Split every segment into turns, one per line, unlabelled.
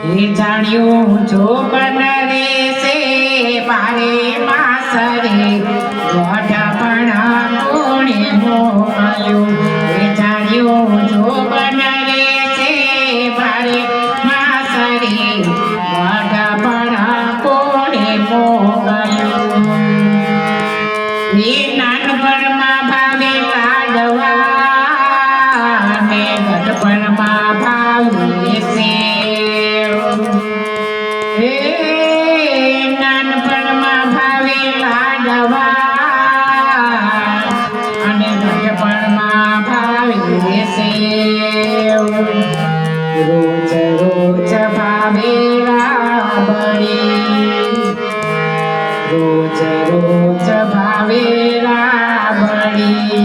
એ જાણ્યું જો બનરે સે પારે માસરે ગોઢપણા કોણે મોકલ્યું એ જાણ્યું જો બનરે સે પારે માસરે ગોઢપણા કોણે મોકલ્યું એ નાનપણમાં ભાવે લાડવા ને ગઢપણમાં ભાવે સે નાનપણમાં ભાવે લાડવા અને ગઢપણમાં ભાવે સેવ રોજ રોજ ભાવે રાબડી રોજ રોજ ભાવે રાબડી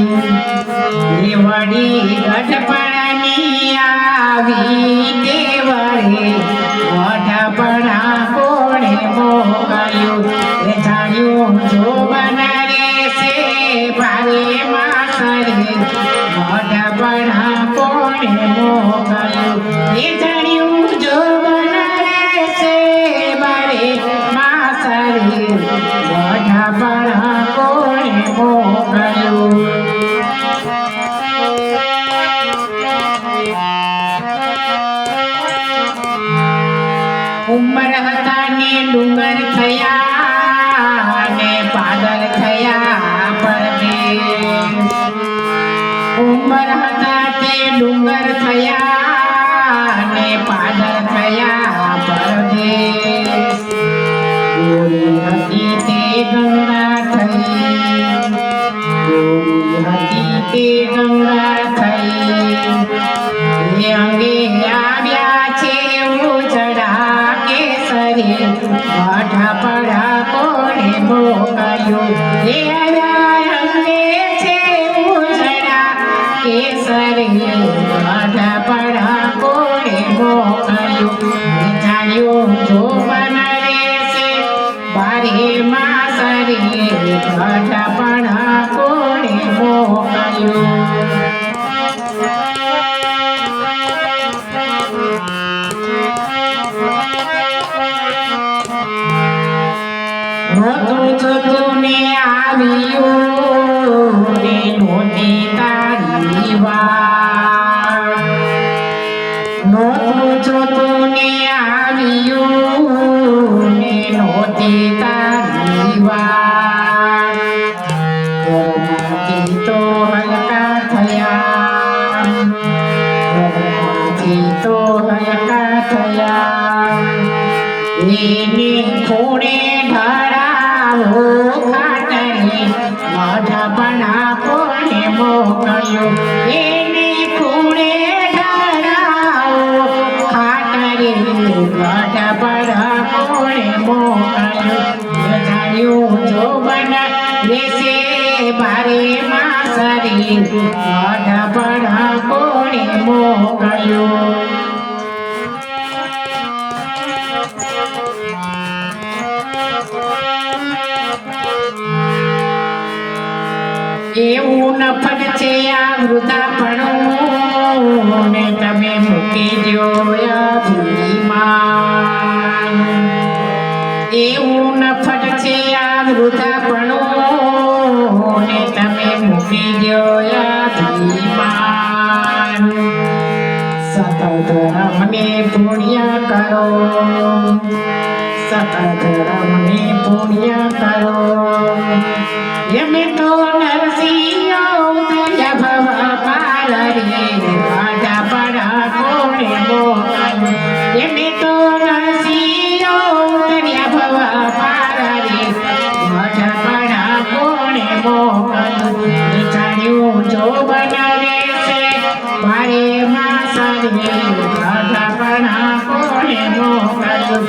દેવડી ગઢપણની આવી દેવડે ગઢપણા કોણે મોકલ્યું એ જાણ્યું જો બનરે સે ભારે માસરે ગઢપણા કોણે મોકલ્યું એ જાણ્યું જો બનરે સે ભારે માસરે ગઢપણા કોણે મોકલ્યું ઉમર હતા ને ડુંગર થયા ને પાદર થયા પરદેશ ઉમર હતા તે ડુંગર થયા ને પાદર થયા પરદેશ ગોરી હતી તે ગંગા થઈ ગોરી હતી તે ગંગા થઈ એ અંગે આવ્યા છે ઉજડા ગઢપણા કોણે મોકલ્યું એ અંગે છે ઉજડા કેસરી ગઢપણા કોણે મોકલ્યું જાણ્યું જો બનરે સે ભારે માસરે ગઢપણા કોણે મોકલ્યું નહોતું જોતું ને આવ્યું ને નહોતી તારી વાત નહોતું જોતું ને આવ્યું ને નહોતી તારી વાત ઘરમાંથી તો હલકા થયા ઘરમાંથી તો હલકા થયા એને ખૂણે ઢળાવો ખાટરે ગઢપણા કોણે મોકલ્યું એને ખૂણે ઢળાવો ખાટરે ગઢપણા કોણે મોકલ્યું જાણ્યું જો બનરે સે ભારે માસરે ગઢપણા કોણે મોકલ્યું એવું નફટ છે આ વૃદ્ધાપણું ને તમે મૂકી દો અભિમાન એવું નફટ છે આ વૃદ્ધાપણું ને તમે મૂકી દો અભિમાન સતત રમને પુણ્ય કરો સતત રમને પુણ્ય કરો એમે તો નરસિંહ ઉતર્યા ભવ પાર રે ગઢપણા કોણે મોકલ્યું એમે તો નરસિંહ ઉતર્યા ભવ પાર રે ગઢપણા કોણે મોકલ્યું જાણ્યું જો બનરે સે ભારે માસરે ગઢપણા કોણે મોકલ્યું